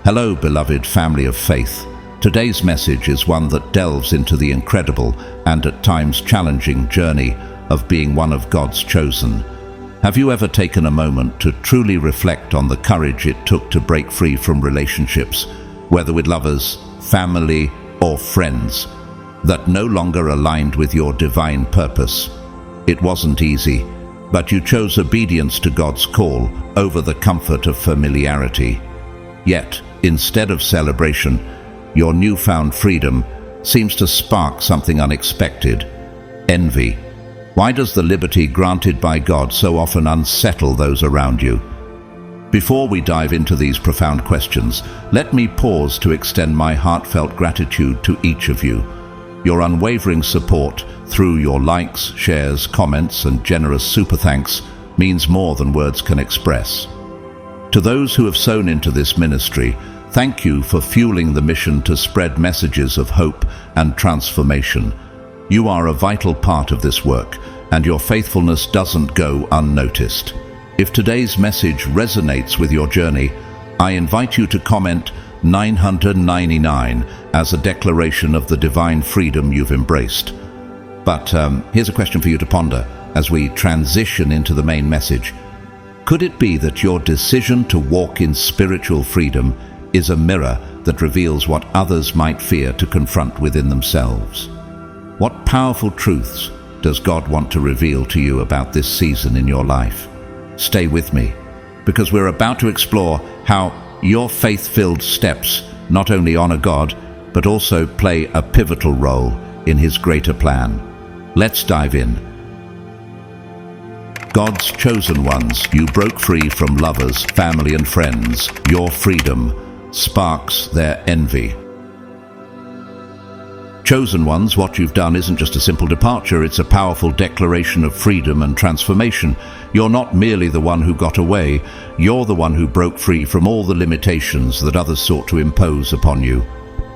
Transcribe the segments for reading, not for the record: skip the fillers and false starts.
Hello, beloved family of faith. Today's message is one that delves into the incredible and at times challenging journey of being one of God's chosen. Have you ever taken a moment to truly reflect on the courage it took to break free from relationships, whether with lovers, family, or friends, that no longer aligned with your divine purpose? It wasn't easy, but you chose obedience to God's call over the comfort of familiarity. Yet, instead of celebration, your newfound freedom seems to spark something unexpected: envy. Why does the liberty granted by God so often unsettle those around you? Before we dive into these profound questions, let me pause to extend my heartfelt gratitude to each of you. Your unwavering support through your likes, shares, comments, and generous super thanks means more than words can express. To those who have sown into this ministry, thank you for fueling the mission to spread messages of hope and transformation. You are a vital part of this work, and your faithfulness doesn't go unnoticed. If today's message resonates with your journey, I invite you to comment 999 as a declaration of the divine freedom you've embraced. But here's a question for you to ponder as we transition into the main message. Could it be that your decision to walk in spiritual freedom is a mirror that reveals what others might fear to confront within themselves? What powerful truths does God want to reveal to you about this season in your life? Stay with me, because we're about to explore how your faith-filled steps not only honor God, but also play a pivotal role in His greater plan. Let's dive in. God's chosen ones, you broke free from lovers, family, and friends. Your freedom sparks their envy. Chosen ones, what you've done isn't just a simple departure, it's a powerful declaration of freedom and transformation. You're not merely the one who got away, you're the one who broke free from all the limitations that others sought to impose upon you.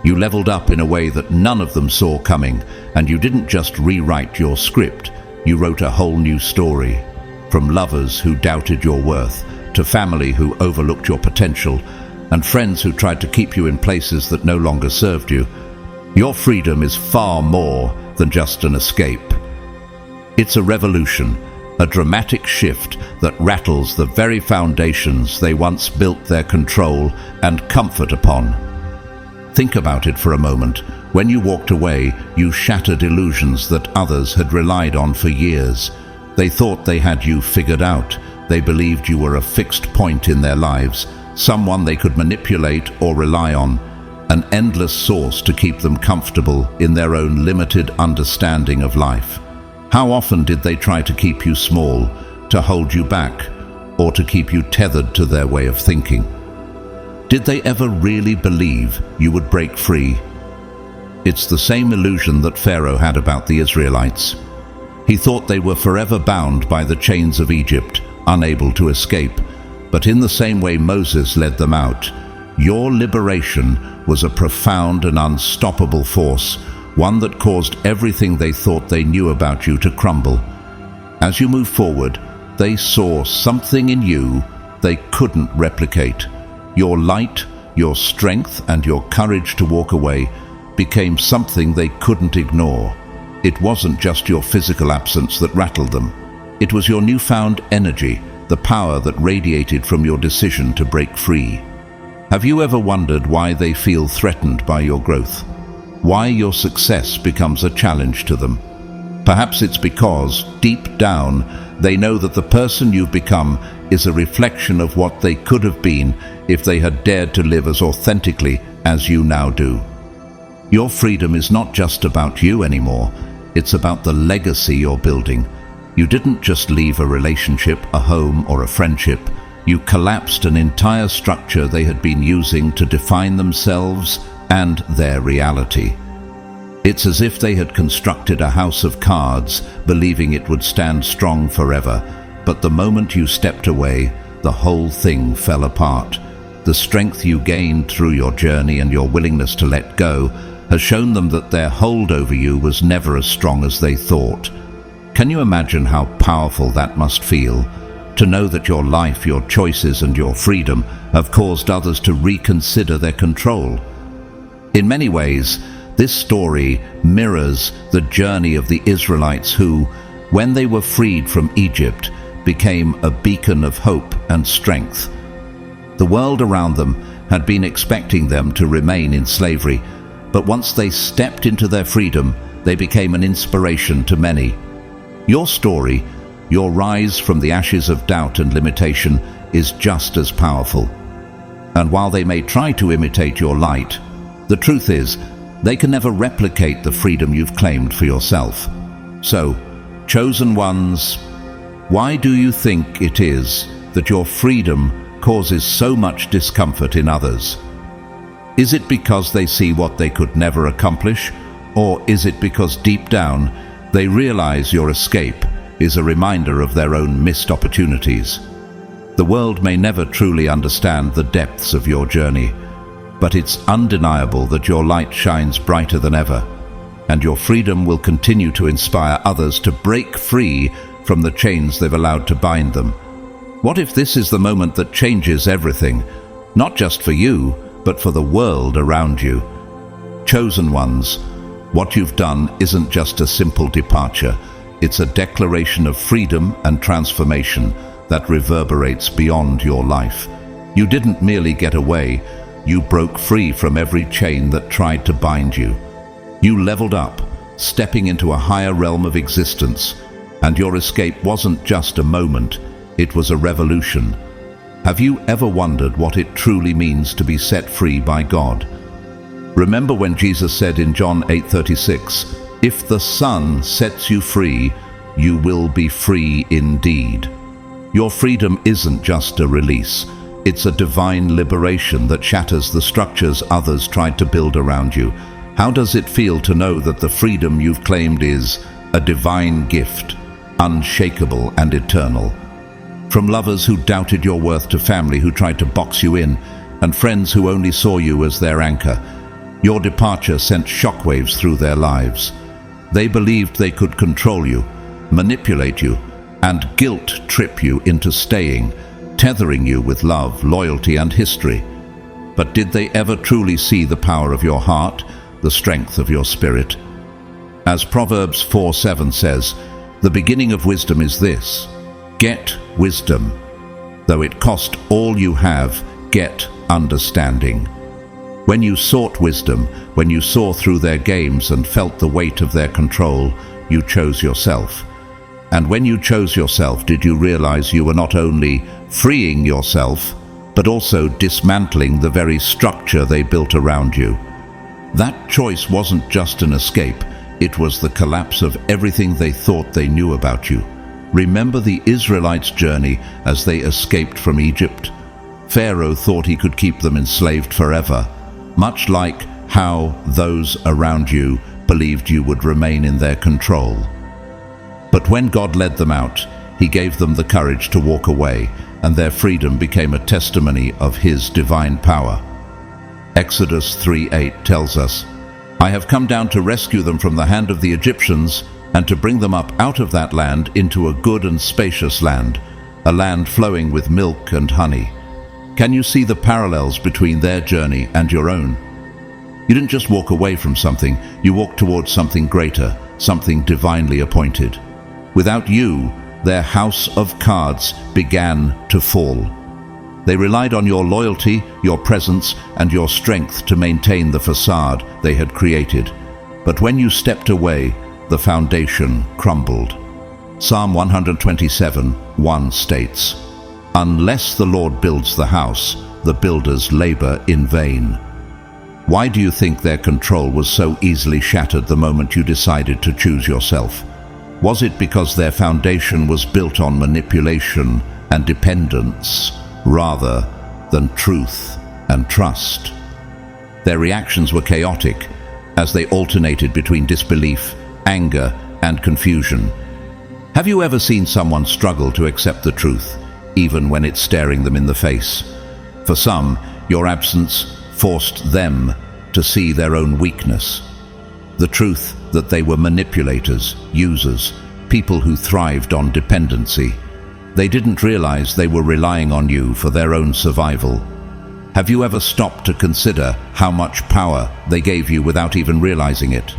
You leveled up in a way that none of them saw coming, and you didn't just rewrite your script, you wrote a whole new story. From lovers who doubted your worth, to family who overlooked your potential, and friends who tried to keep you in places that no longer served you. Your freedom is far more than just an escape. It's a revolution, a dramatic shift that rattles the very foundations they once built their control and comfort upon. Think about it for a moment. When you walked away, you shattered illusions that others had relied on for years. They thought they had you figured out. They believed you were a fixed point in their lives, someone they could manipulate or rely on, an endless source to keep them comfortable in their own limited understanding of life. How often did they try to keep you small, to hold you back, or to keep you tethered to their way of thinking? Did they ever really believe you would break free? It's the same illusion that Pharaoh had about the Israelites. He thought they were forever bound by the chains of Egypt, unable to escape. But in the same way Moses led them out, your liberation was a profound and unstoppable force, one that caused everything they thought they knew about you to crumble. As you move forward, they saw something in you they couldn't replicate. Your light, your strength, and your courage to walk away became something they couldn't ignore. It wasn't just your physical absence that rattled them. It was your newfound energy, the power that radiated from your decision to break free. Have you ever wondered why they feel threatened by your growth? Why your success becomes a challenge to them? Perhaps it's because, deep down, they know that the person you've become is a reflection of what they could have been if they had dared to live as authentically as you now do. Your freedom is not just about you anymore, it's about the legacy you're building. You didn't just leave a relationship, a home, or a friendship. You collapsed an entire structure they had been using to define themselves and their reality. It's as if they had constructed a house of cards, believing it would stand strong forever. But the moment you stepped away, the whole thing fell apart. The strength you gained through your journey and your willingness to let go has shown them that their hold over you was never as strong as they thought. Can you imagine how powerful that must feel? To know that your life, your choices, and your freedom have caused others to reconsider their control. In many ways, this story mirrors the journey of the Israelites who, when they were freed from Egypt, became a beacon of hope and strength. The world around them had been expecting them to remain in slavery, but once they stepped into their freedom, they became an inspiration to many. Your story, your rise from the ashes of doubt and limitation, is just as powerful. And while they may try to imitate your light, the truth is, they can never replicate the freedom you've claimed for yourself. So, chosen ones, why do you think it is that your freedom causes so much discomfort in others? Is it because they see what they could never accomplish, or is it because deep down they realize your escape is a reminder of their own missed opportunities? The world may never truly understand the depths of your journey, but it's undeniable that your light shines brighter than ever, and your freedom will continue to inspire others to break free from the chains they've allowed to bind them. What if this is the moment that changes everything, not just for you, but for the world around you? Chosen ones, what you've done isn't just a simple departure, it's a declaration of freedom and transformation that reverberates beyond your life. You didn't merely get away, you broke free from every chain that tried to bind you. You leveled up, stepping into a higher realm of existence, and your escape wasn't just a moment, it was a revolution. Have you ever wondered what it truly means to be set free by God? Remember when Jesus said in John 8:36, "If the Son sets you free, you will be free indeed." Your freedom isn't just a release. It's a divine liberation that shatters the structures others tried to build around you. How does it feel to know that the freedom you've claimed is a divine gift, unshakable and eternal? From lovers who doubted your worth to family who tried to box you in, and friends who only saw you as their anchor, your departure sent shockwaves through their lives. They believed they could control you, manipulate you, and guilt-trip you into staying, tethering you with love, loyalty, and history. But did they ever truly see the power of your heart, the strength of your spirit? As Proverbs 4:7 says, "The beginning of wisdom is this: get wisdom. Though it cost all you have, get understanding." When you sought wisdom, when you saw through their games and felt the weight of their control, you chose yourself. And when you chose yourself, did you realize you were not only freeing yourself, but also dismantling the very structure they built around you? That choice wasn't just an escape, it was the collapse of everything they thought they knew about you. Remember the Israelites' journey as they escaped from Egypt? Pharaoh thought he could keep them enslaved forever, much like how those around you believed you would remain in their control. But when God led them out, He gave them the courage to walk away, and their freedom became a testimony of His divine power. Exodus 3:8 tells us, "I have come down to rescue them from the hand of the Egyptians, and to bring them up out of that land into a good and spacious land, a land flowing with milk and honey." Can you see the parallels between their journey and your own? You didn't just walk away from something, you walked towards something greater, something divinely appointed. Without you, their house of cards began to fall. They relied on your loyalty, your presence, and your strength to maintain the facade they had created. But when you stepped away, the foundation crumbled. Psalm 127:1 states, "Unless the Lord builds the house, the builders labor in vain." Why do you think their control was so easily shattered the moment you decided to choose yourself? Was it because their foundation was built on manipulation and dependence rather than truth and trust? Their reactions were chaotic as they alternated between disbelief, anger, and confusion. Have you ever seen someone struggle to accept the truth, even when it's staring them in the face? For some, your absence forced them to see their own weakness. The truth that they were manipulators, users, people who thrived on dependency. They didn't realize they were relying on you for their own survival. Have you ever stopped to consider how much power they gave you without even realizing it?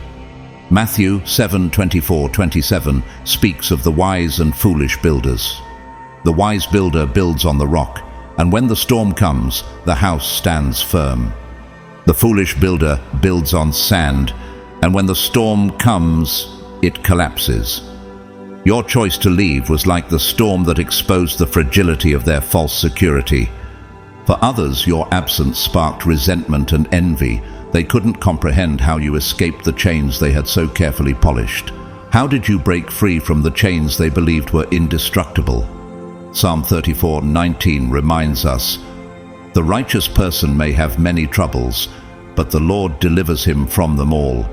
Matthew 7:24-27 speaks of the wise and foolish builders. The wise builder builds on the rock, and when the storm comes, the house stands firm. The foolish builder builds on sand, and when the storm comes, it collapses. Your choice to leave was like the storm that exposed the fragility of their false security. For others, your absence sparked resentment and envy. They couldn't comprehend how you escaped the chains they had so carefully polished. How did you break free from the chains they believed were indestructible? Psalm 34:19 reminds us, "The righteous person may have many troubles, but the Lord delivers him from them all."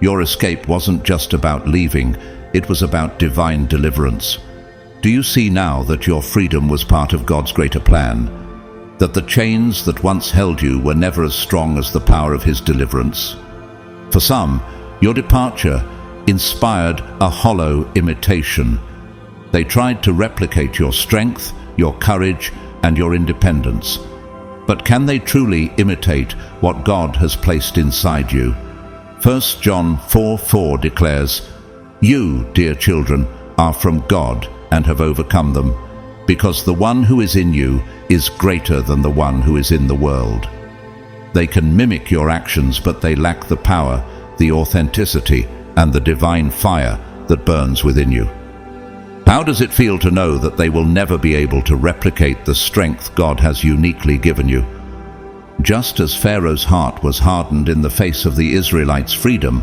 Your escape wasn't just about leaving, it was about divine deliverance. Do you see now that your freedom was part of God's greater plan? That the chains that once held you were never as strong as the power of His deliverance? For some, your departure inspired a hollow imitation. They tried to replicate your strength, your courage, and your independence. But can they truly imitate what God has placed inside you? 1 John 4:4 declares, "You, dear children, are from God and have overcome them, because the one who is in you is greater than the one who is in the world." They can mimic your actions, but they lack the power, the authenticity, and the divine fire that burns within you. How does it feel to know that they will never be able to replicate the strength God has uniquely given you? Just as Pharaoh's heart was hardened in the face of the Israelites' freedom,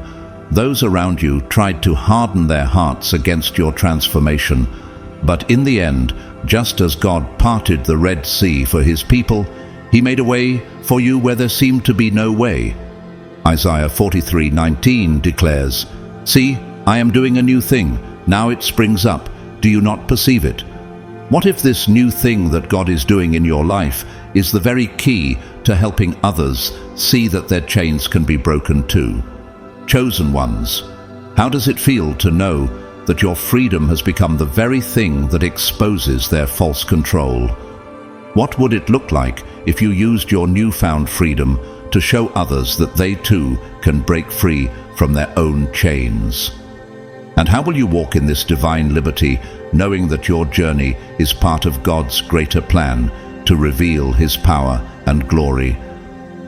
those around you tried to harden their hearts against your transformation. But in the end, just as God parted the Red Sea for His people, He made a way for you where there seemed to be no way. Isaiah 43:19 declares, "See, I am doing a new thing. Now it springs up. Do you not perceive it?" What if this new thing that God is doing in your life is the very key to helping others see that their chains can be broken too? Chosen ones, how does it feel to know that your freedom has become the very thing that exposes their false control? What would it look like if you used your newfound freedom to show others that they too can break free from their own chains? And how will you walk in this divine liberty, knowing that your journey is part of God's greater plan to reveal His power and glory?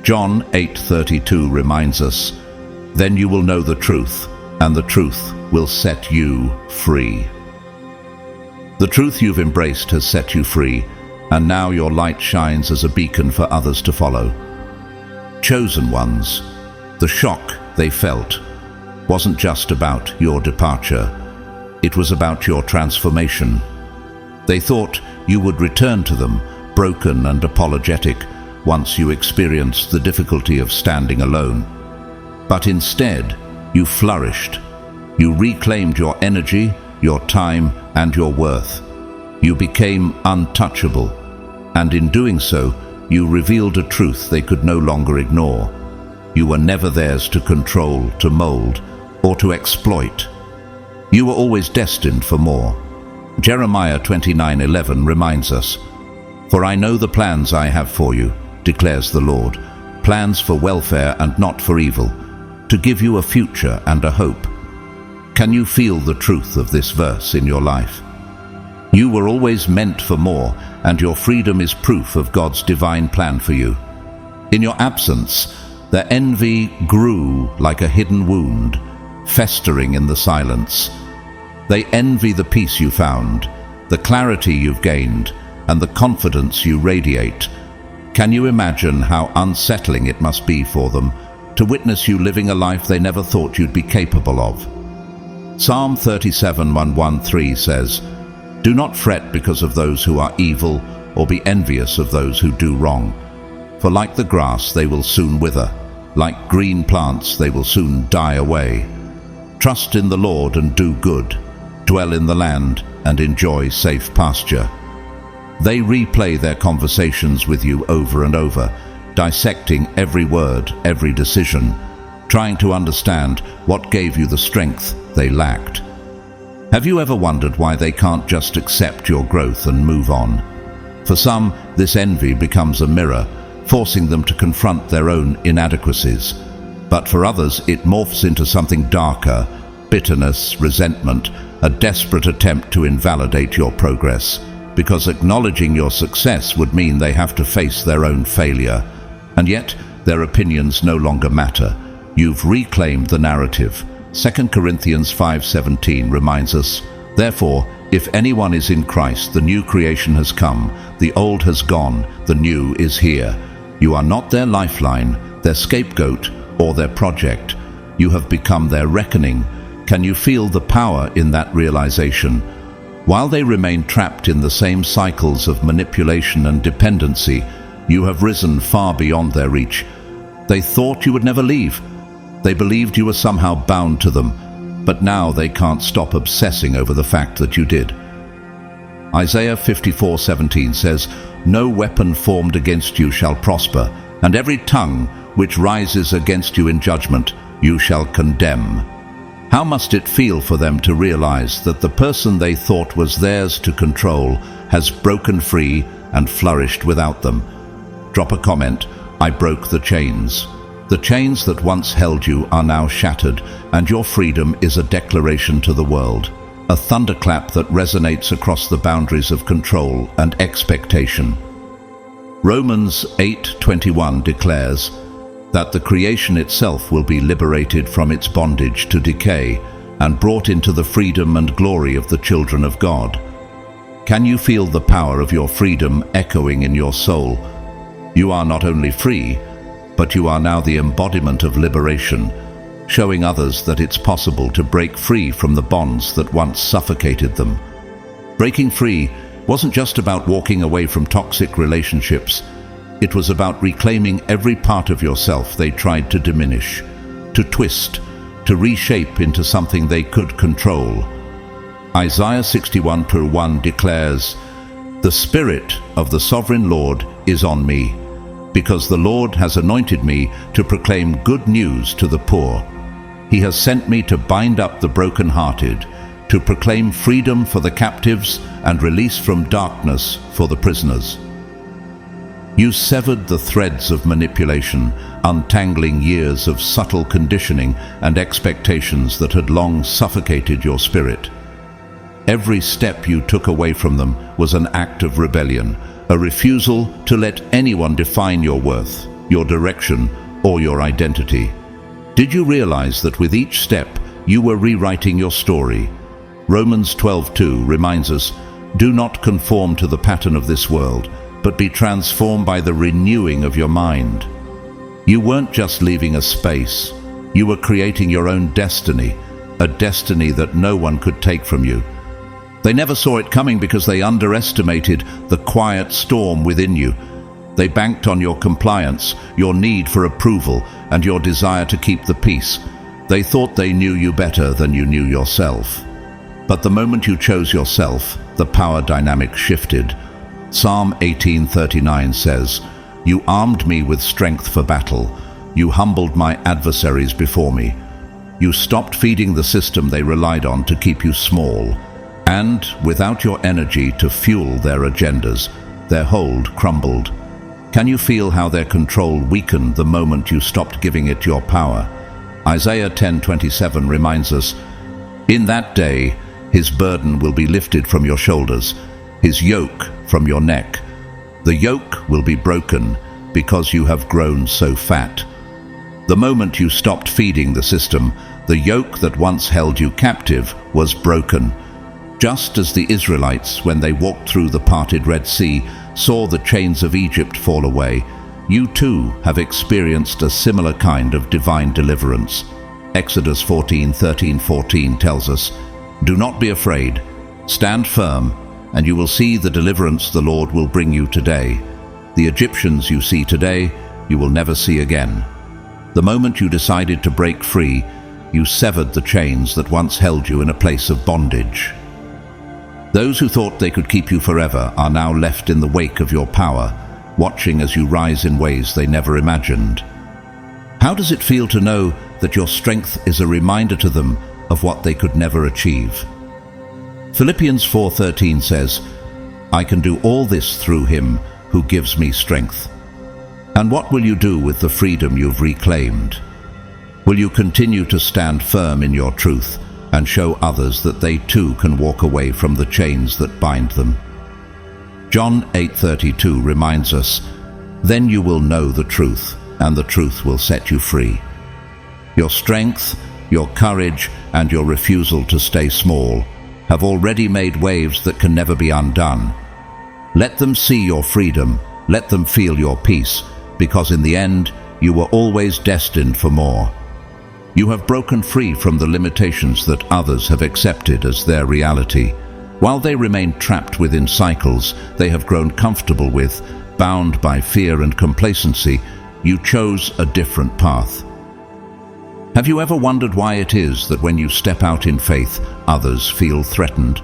John 8:32 reminds us, "Then you will know the truth, and the truth will set you free." The truth you've embraced has set you free, and now your light shines as a beacon for others to follow. Chosen ones, the shock they felt wasn't just about your departure. It was about your transformation. They thought you would return to them, broken and apologetic, once you experienced the difficulty of standing alone. But instead, you flourished. You reclaimed your energy, your time, and your worth. You became untouchable, and in doing so, you revealed a truth they could no longer ignore. You were never theirs to control, to mold, or to exploit. You were always destined for more. Jeremiah 29:11 reminds us, "For I know the plans I have for you, declares the Lord, plans for welfare and not for evil, to give you a future and a hope." Can you feel the truth of this verse in your life? You were always meant for more, and your freedom is proof of God's divine plan for you. In your absence, their envy grew like a hidden wound, festering in the silence. They envy the peace you found, the clarity you've gained, and the confidence you radiate. Can you imagine how unsettling it must be for them to witness you living a life they never thought you'd be capable of? Psalm 37:113 says, "Do not fret because of those who are evil, or be envious of those who do wrong. For like the grass they will soon wither, like green plants they will soon die away. Trust in the Lord and do good, dwell in the land and enjoy safe pasture." They replay their conversations with you over and over, dissecting every word, every decision, trying to understand what gave you the strength they lacked. Have you ever wondered why they can't just accept your growth and move on? For some, this envy becomes a mirror, forcing them to confront their own inadequacies. But for others, it morphs into something darker: bitterness, resentment, a desperate attempt to invalidate your progress, because acknowledging your success would mean they have to face their own failure. And yet, their opinions no longer matter. You've reclaimed the narrative. 2 Corinthians 5:17 reminds us, "Therefore, if anyone is in Christ, the new creation has come, the old has gone, the new is here." You are not their lifeline, their scapegoat, or their project. You have become their reckoning. Can you feel the power in that realization? While they remain trapped in the same cycles of manipulation and dependency, you have risen far beyond their reach. They thought you would never leave. They believed you were somehow bound to them, but now they can't stop obsessing over the fact that you did. Isaiah 54:17 says, "No weapon formed against you shall prosper, and every tongue which rises against you in judgment you shall condemn." How must it feel for them to realize that the person they thought was theirs to control has broken free and flourished without them? Drop a comment: "I broke the chains." The chains that once held you are now shattered, and your freedom is a declaration to the world, a thunderclap that resonates across the boundaries of control and expectation. Romans 8:21 declares that the creation itself will be liberated from its bondage to decay and brought into the freedom and glory of the children of God. Can you feel the power of your freedom echoing in your soul? You are not only free, but you are now the embodiment of liberation, showing others that it's possible to break free from the bonds that once suffocated them. Breaking free wasn't just about walking away from toxic relationships. It was about reclaiming every part of yourself they tried to diminish, to twist, to reshape into something they could control. Isaiah 61:1 declares, "The Spirit of the Sovereign Lord is on me, because the Lord has anointed me to proclaim good news to the poor. He has sent me to bind up the brokenhearted, to proclaim freedom for the captives and release from darkness for the prisoners." You severed the threads of manipulation, untangling years of subtle conditioning and expectations that had long suffocated your spirit. Every step you took away from them was an act of rebellion, a refusal to let anyone define your worth, your direction, or your identity. Did you realize that with each step you were rewriting your story? Romans 12:2 reminds us, "Do not conform to the pattern of this world, but be transformed by the renewing of your mind." You weren't just leaving a space. You were creating your own destiny, a destiny that no one could take from you. They never saw it coming because they underestimated the quiet storm within you. They banked on your compliance, your need for approval, and your desire to keep the peace. They thought they knew you better than you knew yourself. But the moment you chose yourself, the power dynamic shifted. Psalm 18:39 says, "You armed me with strength for battle. You humbled my adversaries before me." You stopped feeding the system they relied on to keep you small. And without your energy to fuel their agendas, their hold crumbled. Can you feel how their control weakened the moment you stopped giving it your power? Isaiah 10:27 reminds us, "In that day, his burden will be lifted from your shoulders, his yoke from your neck. The yoke will be broken because you have grown so fat." The moment you stopped feeding the system, the yoke that once held you captive was broken. Just as the Israelites, when they walked through the parted Red Sea, saw the chains of Egypt fall away, you too have experienced a similar kind of divine deliverance. Exodus 14:13-14 tells us, "Do not be afraid. Stand firm, and you will see the deliverance the Lord will bring you today. The Egyptians you see today, you will never see again." The moment you decided to break free, you severed the chains that once held you in a place of bondage. Those who thought they could keep you forever are now left in the wake of your power, watching as you rise in ways they never imagined. How does it feel to know that your strength is a reminder to them of what they could never achieve? Philippians 4:13 says, "I can do all this through him who gives me strength." And what will you do with the freedom you've reclaimed? Will you continue to stand firm in your truth and show others that they too can walk away from the chains that bind them? John 8:32 reminds us, "Then you will know the truth, and the truth will set you free." Your strength, your courage, and your refusal to stay small have already made waves that can never be undone. Let them see your freedom, let them feel your peace, because in the end, you were always destined for more. You have broken free from the limitations that others have accepted as their reality. While they remain trapped within cycles they have grown comfortable with, bound by fear and complacency, you chose a different path. Have you ever wondered why it is that when you step out in faith, others feel threatened?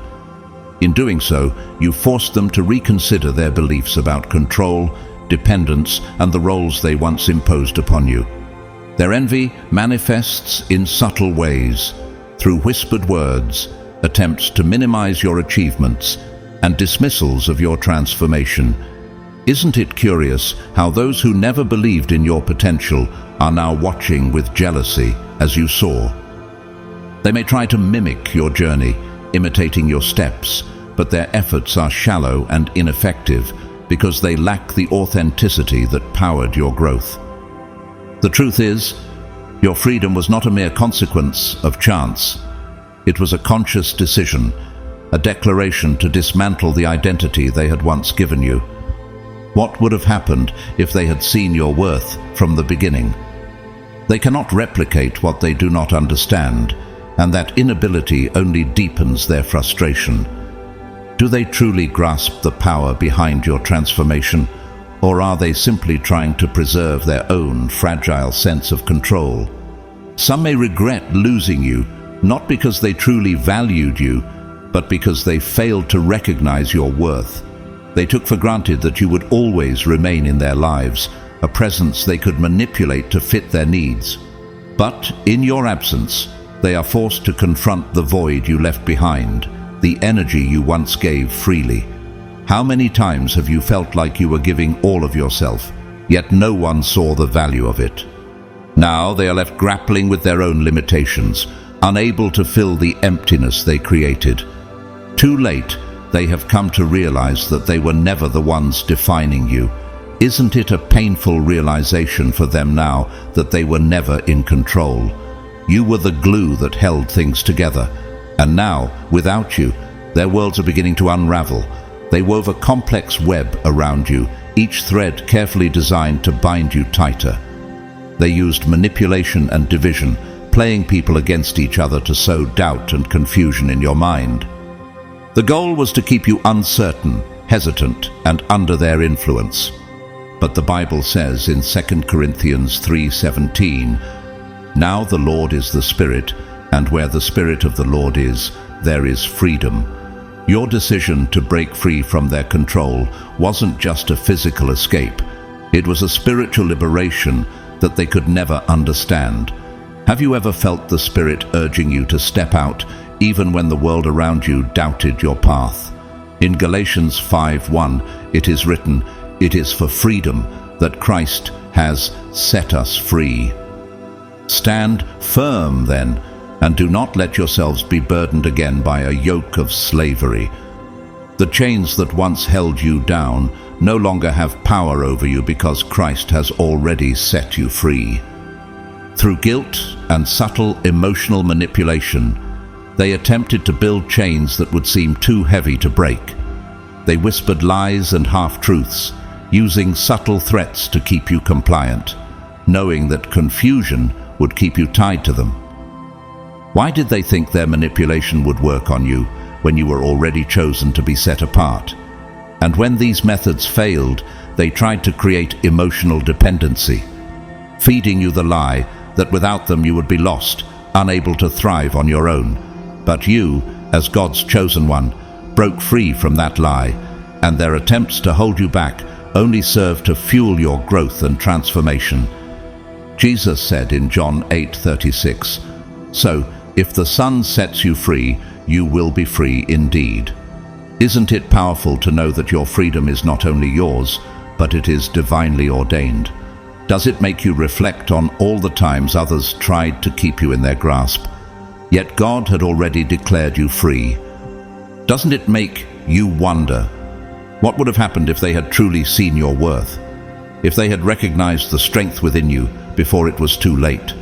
In doing so, you force them to reconsider their beliefs about control, dependence, and the roles they once imposed upon you. Their envy manifests in subtle ways, through whispered words, attempts to minimize your achievements, and dismissals of your transformation. Isn't it curious how those who never believed in your potential are now watching with jealousy as you soar? They may try to mimic your journey, imitating your steps, but their efforts are shallow and ineffective because they lack the authenticity that powered your growth. The truth is, your freedom was not a mere consequence of chance. It was a conscious decision, a declaration to dismantle the identity they had once given you. What would have happened if they had seen your worth from the beginning? They cannot replicate what they do not understand, and that inability only deepens their frustration. Do they truly grasp the power behind your transformation, or are they simply trying to preserve their own fragile sense of control? Some may regret losing you, not because they truly valued you, but because they failed to recognize your worth. They took for granted that you would always remain in their lives, a presence they could manipulate to fit their needs. But in your absence, they are forced to confront the void you left behind, the energy you once gave freely. How many times have you felt like you were giving all of yourself, yet no one saw the value of it? Now they are left grappling with their own limitations, unable to fill the emptiness they created. Too late, they have come to realize that they were never the ones defining you. Isn't it a painful realization for them now that they were never in control? You were the glue that held things together, and now, without you, their worlds are beginning to unravel. They wove a complex web around you, each thread carefully designed to bind you tighter. They used manipulation and division, playing people against each other to sow doubt and confusion in your mind. The goal was to keep you uncertain, hesitant, and under their influence. But the Bible says in 2 Corinthians 3:17, "Now the Lord is the Spirit, and where the Spirit of the Lord is, there is freedom." Your decision to break free from their control wasn't just a physical escape. It was a spiritual liberation that they could never understand. Have you ever felt the Spirit urging you to step out, even when the world around you doubted your path? In Galatians 5:1, it is written, "It is for freedom that Christ has set us free." Stand firm then, and do not let yourselves be burdened again by a yoke of slavery. The chains that once held you down no longer have power over you because Christ has already set you free. Through guilt and subtle emotional manipulation, they attempted to build chains that would seem too heavy to break. They whispered lies and half-truths, using subtle threats to keep you compliant, knowing that confusion would keep you tied to them. Why did they think their manipulation would work on you when you were already chosen to be set apart? And when these methods failed, they tried to create emotional dependency, feeding you the lie that without them you would be lost, unable to thrive on your own. But you, as God's chosen one, broke free from that lie, and their attempts to hold you back only served to fuel your growth and transformation. Jesus said in John 8:36, "So, if the Son sets you free, you will be free indeed. Isn't it powerful to know that your freedom is not only yours, but it is divinely ordained? Does it make you reflect on all the times others tried to keep you in their grasp, yet God had already declared you free? Doesn't it make you wonder, what would have happened if they had truly seen your worth? If they had recognized the strength within you before it was too late?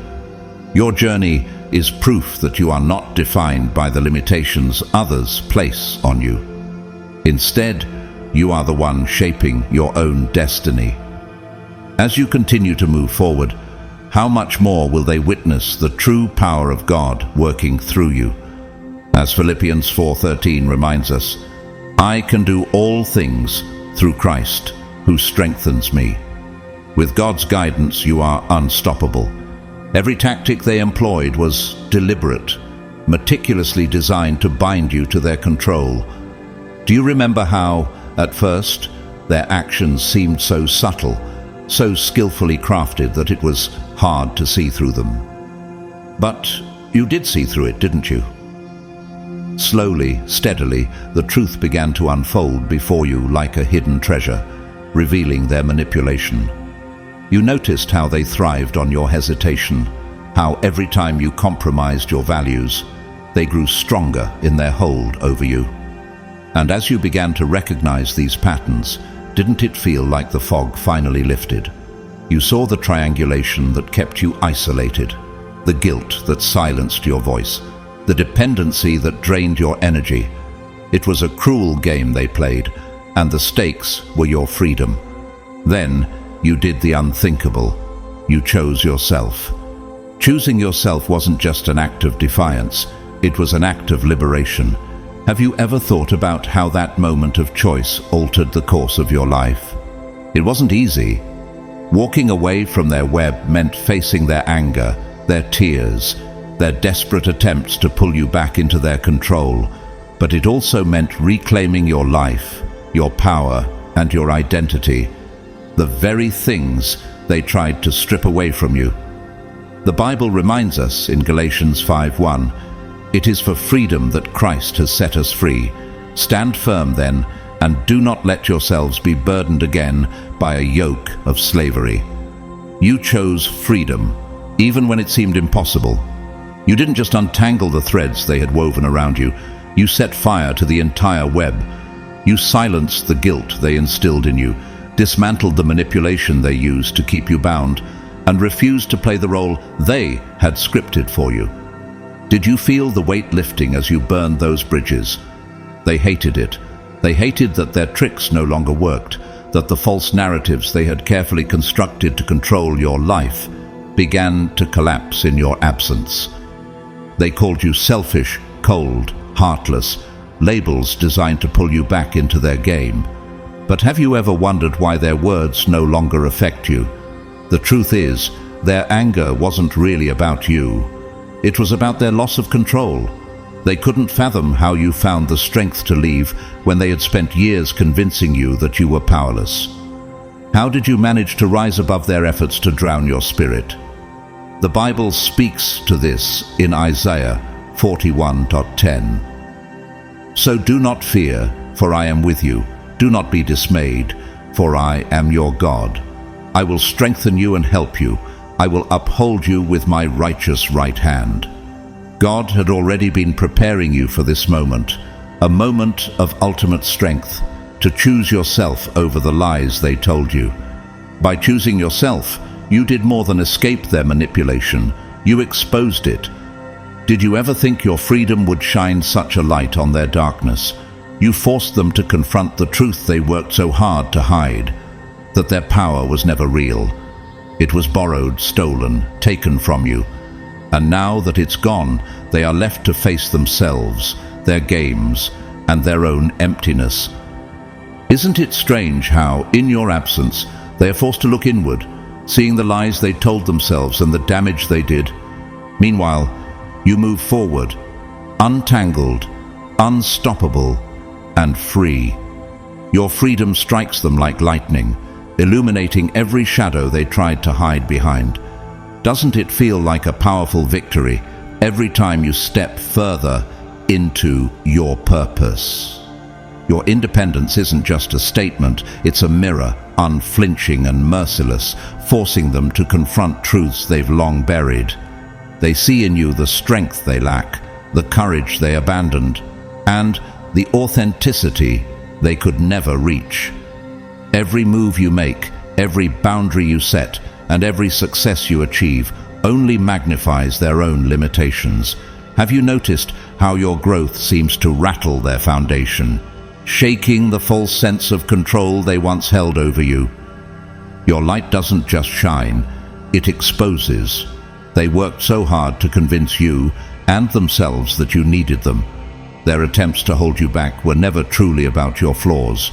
Your journey is proof that you are not defined by the limitations others place on you. Instead, you are the one shaping your own destiny. As you continue to move forward, how much more will they witness the true power of God working through you? As Philippians 4:13 reminds us, I can do all things through Christ who strengthens me. With God's guidance, you are unstoppable. Every tactic they employed was deliberate, meticulously designed to bind you to their control. Do you remember how, at first, their actions seemed so subtle, so skillfully crafted that it was hard to see through them? But you did see through it, didn't you? Slowly, steadily, the truth began to unfold before you like a hidden treasure, revealing their manipulation. You noticed how they thrived on your hesitation, how every time you compromised your values, they grew stronger in their hold over you. And as you began to recognize these patterns, didn't it feel like the fog finally lifted? You saw the triangulation that kept you isolated, the guilt that silenced your voice, the dependency that drained your energy. It was a cruel game they played, and the stakes were your freedom. Then, you did the unthinkable. You chose yourself. Choosing yourself wasn't just an act of defiance, it was an act of liberation. Have you ever thought about how that moment of choice altered the course of your life? It wasn't easy. Walking away from their web meant facing their anger, their tears, their desperate attempts to pull you back into their control. But it also meant reclaiming your life, your power, and your identity, the very things they tried to strip away from you. The Bible reminds us in Galatians 5:1, it is for freedom that Christ has set us free. Stand firm then, and do not let yourselves be burdened again by a yoke of slavery. You chose freedom, even when it seemed impossible. You didn't just untangle the threads they had woven around you, you set fire to the entire web. You silenced the guilt they instilled in you, dismantled the manipulation they used to keep you bound, and refused to play the role they had scripted for you. Did you feel the weight lifting as you burned those bridges? They hated it. They hated that their tricks no longer worked, that the false narratives they had carefully constructed to control your life began to collapse in your absence. They called you selfish, cold, heartless, labels designed to pull you back into their game. But have you ever wondered why their words no longer affect you? The truth is, their anger wasn't really about you. It was about their loss of control. They couldn't fathom how you found the strength to leave when they had spent years convincing you that you were powerless. How did you manage to rise above their efforts to drown your spirit? The Bible speaks to this in Isaiah 41:10. So do not fear, for I am with you. Do not be dismayed, for I am your God. I will strengthen you and help you. I will uphold you with my righteous right hand. God had already been preparing you for this moment, a moment of ultimate strength, to choose yourself over the lies they told you. By choosing yourself, you did more than escape their manipulation. You exposed it. Did you ever think your freedom would shine such a light on their darkness? You forced them to confront the truth they worked so hard to hide, that their power was never real. It was borrowed, stolen, taken from you. And now that it's gone, they are left to face themselves, their games, and their own emptiness. Isn't it strange how, in your absence, they are forced to look inward, seeing the lies they told themselves and the damage they did? Meanwhile, you move forward, untangled, unstoppable, and free. Your freedom strikes them like lightning, illuminating every shadow they tried to hide behind. Doesn't it feel like a powerful victory every time you step further into your purpose. Your independence isn't just a statement, it's a mirror, unflinching and merciless, forcing them to confront truths they've long buried. They see in you the strength they lack, the courage they abandoned, and the authenticity they could never reach. Every move you make, every boundary you set, and every success you achieve only magnifies their own limitations. Have you noticed how your growth seems to rattle their foundation, shaking the false sense of control they once held over you? Your light doesn't just shine, it exposes. They worked so hard to convince you and themselves that you needed them. Their attempts to hold you back were never truly about your flaws.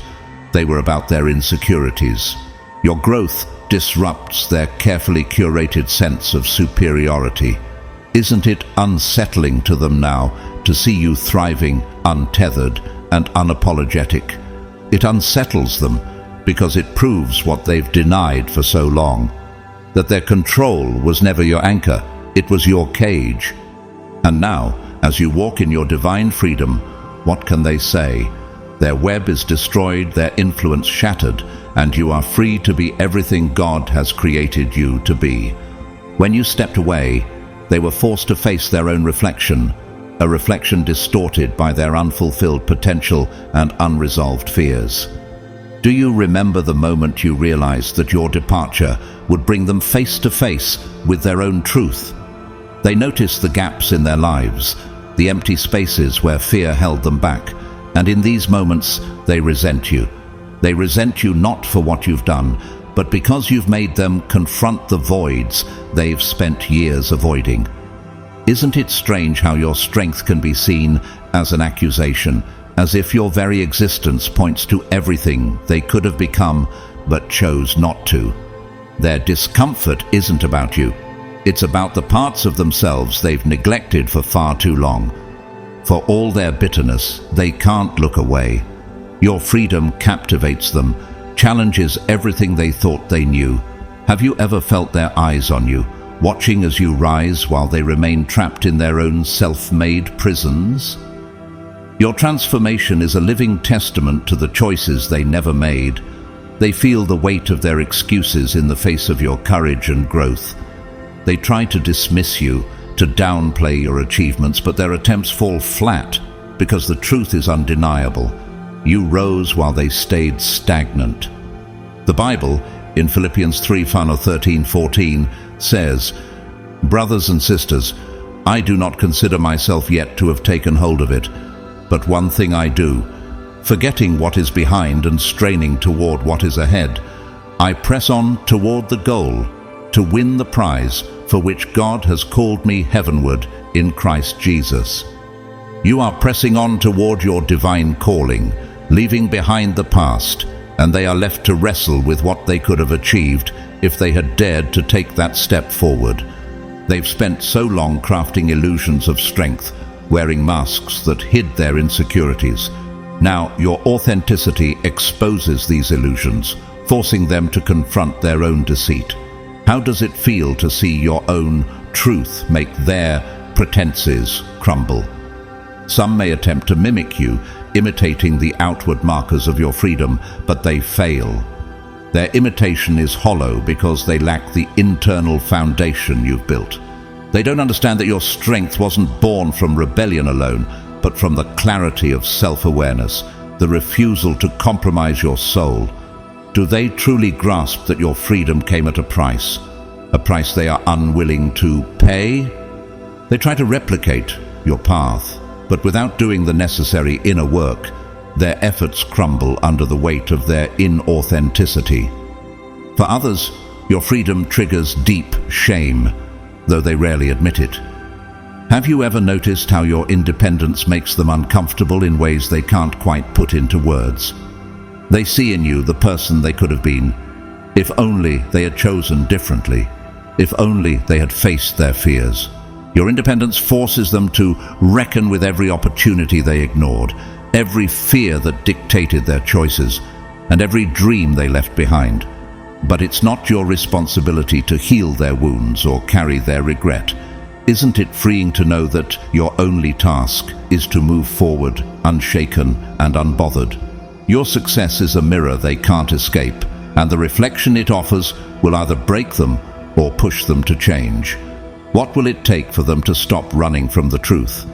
They were about their insecurities. Your growth disrupts their carefully curated sense of superiority. Isn't it unsettling to them now to see you thriving, untethered, and unapologetic? It unsettles them because it proves what they've denied for so long, that their control was never your anchor, it was your cage. And now, as you walk in your divine freedom, what can they say? Their web is destroyed, their influence shattered, and you are free to be everything God has created you to be. When you stepped away, they were forced to face their own reflection, a reflection distorted by their unfulfilled potential and unresolved fears. Do you remember the moment you realized that your departure would bring them face to face with their own truth? They noticed the gaps in their lives, the empty spaces where fear held them back, and in these moments they resent you. They resent you not for what you've done, but because you've made them confront the voids they've spent years avoiding. Isn't it strange how your strength can be seen as an accusation, as if your very existence points to everything they could have become but chose not to? Their discomfort isn't about you. It's about the parts of themselves they've neglected for far too long. For all their bitterness, they can't look away. Your freedom captivates them, challenges everything they thought they knew. Have you ever felt their eyes on you, watching as you rise while they remain trapped in their own self-made prisons? Your transformation is a living testament to the choices they never made. They feel the weight of their excuses in the face of your courage and growth. They try to dismiss you, to downplay your achievements, but their attempts fall flat because the truth is undeniable. You rose while they stayed stagnant. The Bible, in Philippians 3:13-14, says, "Brothers and sisters, I do not consider myself yet to have taken hold of it, but one thing I do, forgetting what is behind and straining toward what is ahead, I press on toward the goal, to win the prize for which God has called me heavenward in Christ Jesus." You are pressing on toward your divine calling, leaving behind the past, and they are left to wrestle with what they could have achieved if they had dared to take that step forward. They've spent so long crafting illusions of strength, wearing masks that hid their insecurities. Now your authenticity exposes these illusions, forcing them to confront their own deceit. How does it feel to see your own truth make their pretenses crumble? Some may attempt to mimic you, imitating the outward markers of your freedom, but they fail. Their imitation is hollow because they lack the internal foundation you've built. They don't understand that your strength wasn't born from rebellion alone, but from the clarity of self-awareness, the refusal to compromise your soul. Do they truly grasp that your freedom came at a price they are unwilling to pay? They try to replicate your path, but without doing the necessary inner work, their efforts crumble under the weight of their inauthenticity. For others, your freedom triggers deep shame, though they rarely admit it. Have you ever noticed how your independence makes them uncomfortable in ways they can't quite put into words? They see in you the person they could have been, if only they had chosen differently, if only they had faced their fears. Your independence forces them to reckon with every opportunity they ignored, every fear that dictated their choices, and every dream they left behind. But it's not your responsibility to heal their wounds or carry their regret. Isn't it freeing to know that your only task is to move forward, unshaken and unbothered? Your success is a mirror they can't escape, and the reflection it offers will either break them or push them to change. What will it take for them to stop running from the truth?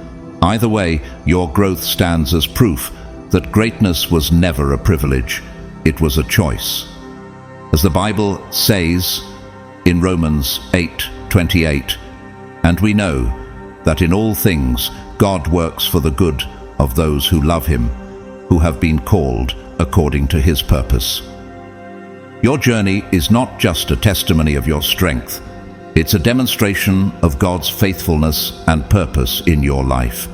Either way, your growth stands as proof that greatness was never a privilege, it was a choice. As the Bible says in Romans 8:28, "And we know that in all things God works for the good of those who love him, who have been called according to his purpose." Your journey is not just a testimony of your strength, it's a demonstration of God's faithfulness and purpose in your life.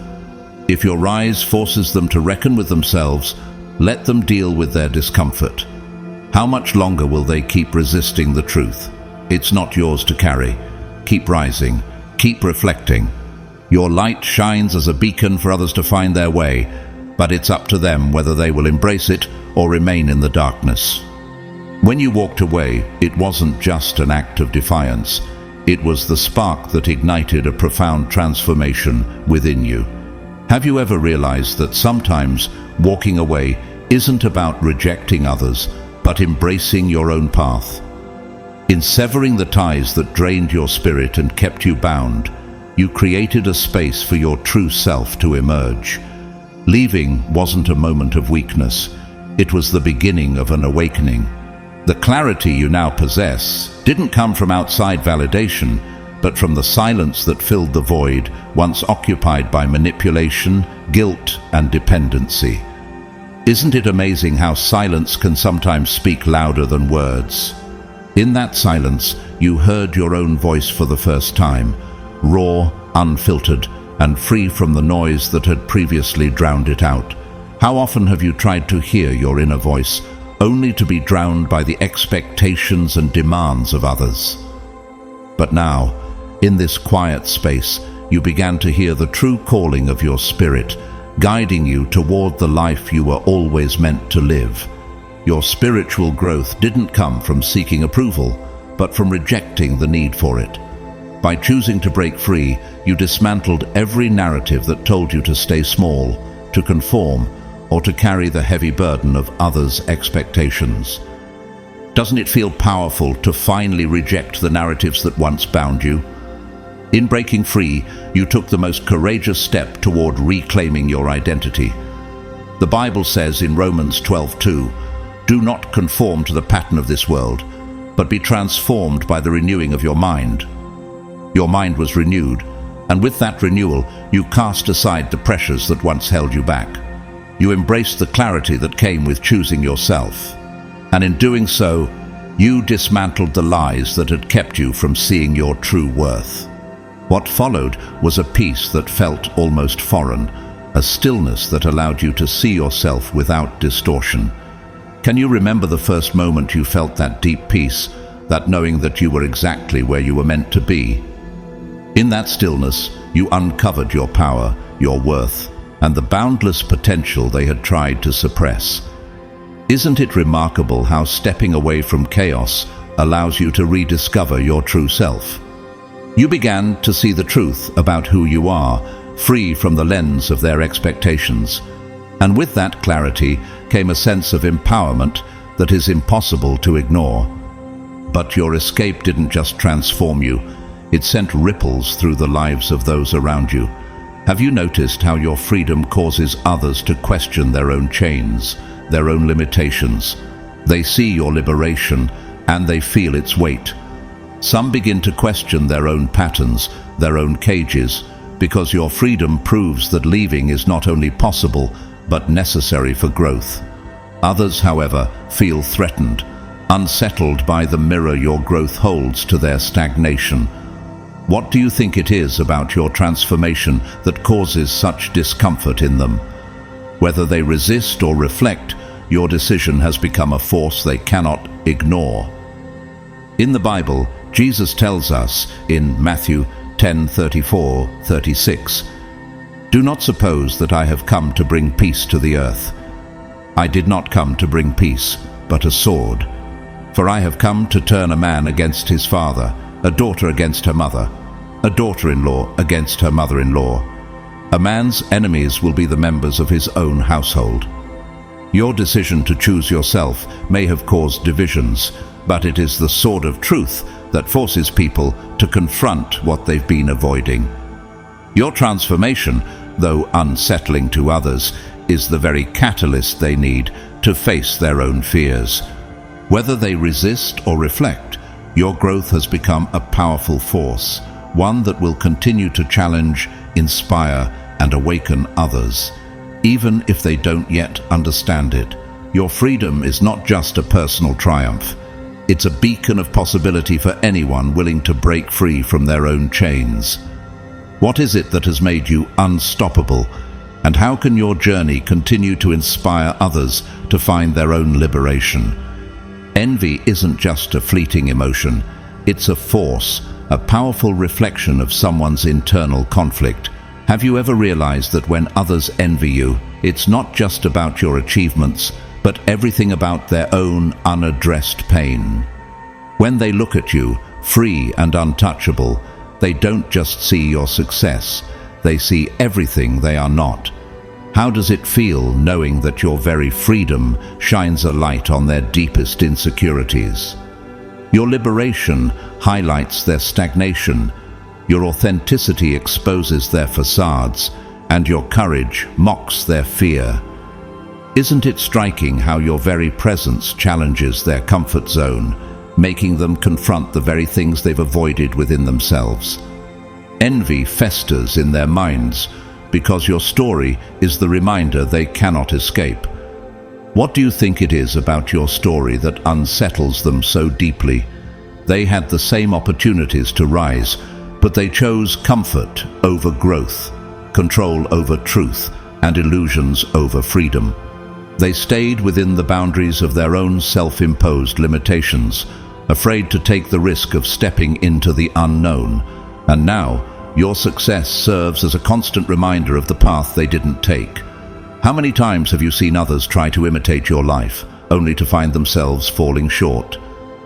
If your rise forces them to reckon with themselves, let them deal with their discomfort. How much longer will they keep resisting the truth? It's not yours to carry. Keep rising, keep reflecting. Your light shines as a beacon for others to find their way, but it's up to them whether they will embrace it or remain in the darkness. When you walked away, it wasn't just an act of defiance. It was the spark that ignited a profound transformation within you. Have you ever realized that sometimes walking away isn't about rejecting others, but embracing your own path? In severing the ties that drained your spirit and kept you bound, you created a space for your true self to emerge. Leaving wasn't a moment of weakness. It was the beginning of an awakening. The clarity you now possess didn't come from outside validation, but from the silence that filled the void once occupied by manipulation, guilt, and dependency. Isn't it amazing how silence can sometimes speak louder than words? In that silence, you heard your own voice for the first time, raw, unfiltered, and free from the noise that had previously drowned it out. How often have you tried to hear your inner voice, only to be drowned by the expectations and demands of others? But now, in this quiet space, you began to hear the true calling of your spirit, guiding you toward the life you were always meant to live. Your spiritual growth didn't come from seeking approval, but from rejecting the need for it. By choosing to break free, you dismantled every narrative that told you to stay small, to conform, or to carry the heavy burden of others' expectations. Doesn't it feel powerful to finally reject the narratives that once bound you? In breaking free, you took the most courageous step toward reclaiming your identity. The Bible says in Romans 12:2, "Do not conform to the pattern of this world, but be transformed by the renewing of your mind." Your mind was renewed, and with that renewal, you cast aside the pressures that once held you back. You embraced the clarity that came with choosing yourself. And in doing so, you dismantled the lies that had kept you from seeing your true worth. What followed was a peace that felt almost foreign, a stillness that allowed you to see yourself without distortion. Can you remember the first moment you felt that deep peace, that knowing that you were exactly where you were meant to be? In that stillness, you uncovered your power, your worth, and the boundless potential they had tried to suppress. Isn't it remarkable how stepping away from chaos allows you to rediscover your true self? You began to see the truth about who you are, free from the lens of their expectations. And with that clarity came a sense of empowerment that is impossible to ignore. But your escape didn't just transform you, it sent ripples through the lives of those around you. Have you noticed how your freedom causes others to question their own chains, their own limitations? They see your liberation and they feel its weight. Some begin to question their own patterns, their own cages, because your freedom proves that leaving is not only possible, but necessary for growth. Others, however, feel threatened, unsettled by the mirror your growth holds to their stagnation. What do you think it is about your transformation that causes such discomfort in them? Whether they resist or reflect, your decision has become a force they cannot ignore. In the Bible, Jesus tells us in Matthew 10:34-36, "Do not suppose that I have come to bring peace to the earth. I did not come to bring peace, but a sword. For I have come to turn a man against his father, a daughter against her mother, a daughter-in-law against her mother-in-law. A man's enemies will be the members of his own household. Your decision to choose yourself may have caused divisions, but it is the sword of truth that forces people to confront what they've been avoiding. Your transformation, though unsettling to others, is the very catalyst they need to face their own fears. Whether they resist or reflect, your growth has become a powerful force, one that will continue to challenge, inspire, and awaken others, even if they don't yet understand it. Your freedom is not just a personal triumph. It's a beacon of possibility for anyone willing to break free from their own chains. What is it that has made you unstoppable, and how can your journey continue to inspire others to find their own liberation? Envy isn't just a fleeting emotion. It's a force, a powerful reflection of someone's internal conflict. Have you ever realized that when others envy you, it's not just about your achievements, but everything about their own unaddressed pain? When they look at you, free and untouchable, they don't just see your success, they see everything they are not. How does it feel knowing that your very freedom shines a light on their deepest insecurities? Your liberation highlights their stagnation, your authenticity exposes their facades, and your courage mocks their fear. Isn't it striking how your very presence challenges their comfort zone, making them confront the very things they've avoided within themselves? Envy festers in their minds because your story is the reminder they cannot escape. What do you think it is about your story that unsettles them so deeply? They had the same opportunities to rise, but they chose comfort over growth, control over truth, and illusions over freedom. They stayed within the boundaries of their own self-imposed limitations, afraid to take the risk of stepping into the unknown. And now, your success serves as a constant reminder of the path they didn't take. How many times have you seen others try to imitate your life, only to find themselves falling short?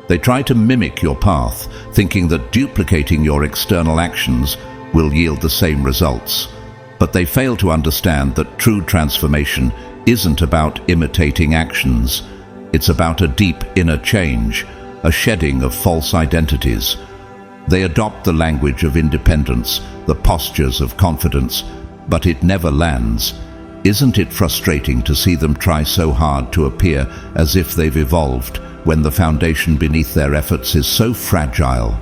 They try to mimic your path, thinking that duplicating your external actions will yield the same results. But they fail to understand that true transformation isn't about imitating actions. It's about a deep inner change, a shedding of false identities. They adopt the language of independence, the postures of confidence, but it never lands. Isn't it frustrating to see them try so hard to appear as if they've evolved when the foundation beneath their efforts is so fragile?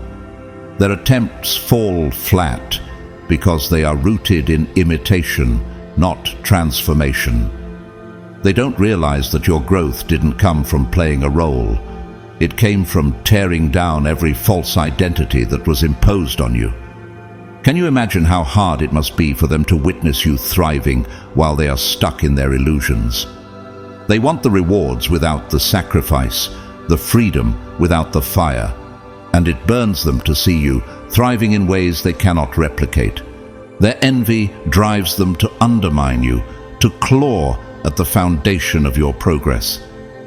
Their attempts fall flat because they are rooted in imitation, not transformation. They don't realize that your growth didn't come from playing a role. It came from tearing down every false identity that was imposed on you. Can you imagine how hard it must be for them to witness you thriving while they are stuck in their illusions? They want the rewards without the sacrifice, the freedom without the fire, and it burns them to see you thriving in ways they cannot replicate. Their envy drives them to undermine you, to claw at the foundation of your progress.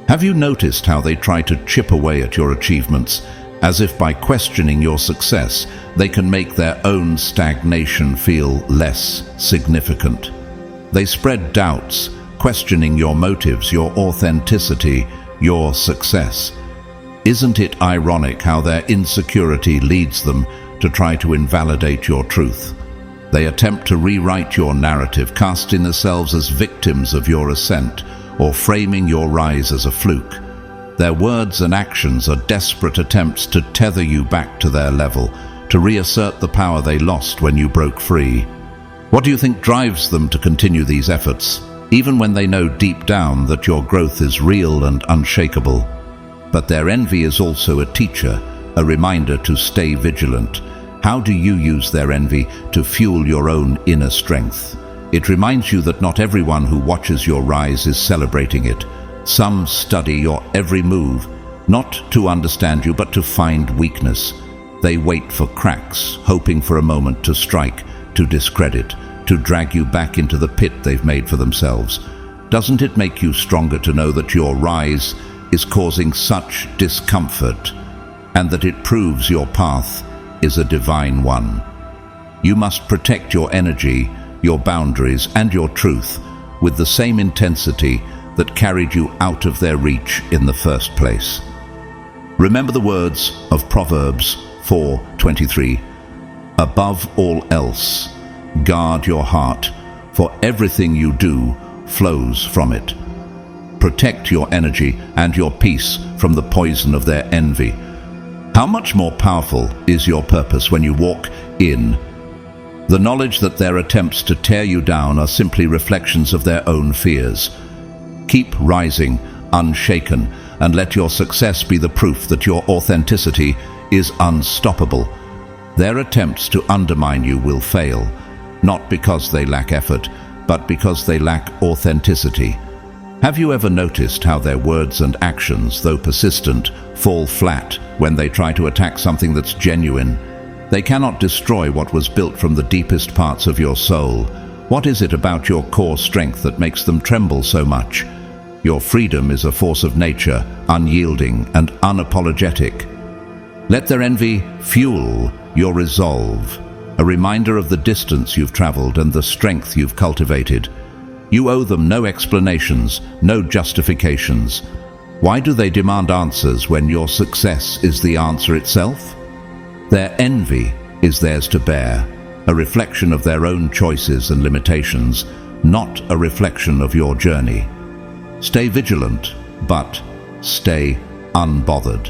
Have you noticed how they try to chip away at your achievements, as if by questioning your success, they can make their own stagnation feel less significant? They spread doubts, questioning your motives, your authenticity, your success. Isn't it ironic how their insecurity leads them to try to invalidate your truth? They attempt to rewrite your narrative, casting themselves as victims of your ascent, or framing your rise as a fluke. Their words and actions are desperate attempts to tether you back to their level, to reassert the power they lost when you broke free. What do you think drives them to continue these efforts, even when they know deep down that your growth is real and unshakable? But their envy is also a teacher, a reminder to stay vigilant. How do you use their envy to fuel your own inner strength? It reminds you that not everyone who watches your rise is celebrating it. Some study your every move, not to understand you, but to find weakness. They wait for cracks, hoping for a moment to strike, to discredit, to drag you back into the pit they've made for themselves. Doesn't it make you stronger to know that your rise is causing such discomfort, and that it proves your path is a divine one? You must protect your energy, your boundaries, and your truth with the same intensity that carried you out of their reach in the first place. Remember the words of Proverbs 4:23. Above all else, guard your heart, for everything you do flows from it. Protect your energy and your peace from the poison of their envy. How much more powerful is your purpose when you walk in the knowledge that their attempts to tear you down are simply reflections of their own fears? Keep rising, unshaken, and let your success be the proof that your authenticity is unstoppable. Their attempts to undermine you will fail, not because they lack effort, but because they lack authenticity. Have you ever noticed how their words and actions, though persistent, fall flat when they try to attack something that's genuine? They cannot destroy what was built from the deepest parts of your soul. What is it about your core strength that makes them tremble so much? Your freedom is a force of nature, unyielding and unapologetic. Let their envy fuel your resolve, a reminder of the distance you've traveled and the strength you've cultivated. You owe them no explanations, no justifications. Why do they demand answers when your success is the answer itself? Their envy is theirs to bear, a reflection of their own choices and limitations, not a reflection of your journey. Stay vigilant, but stay unbothered.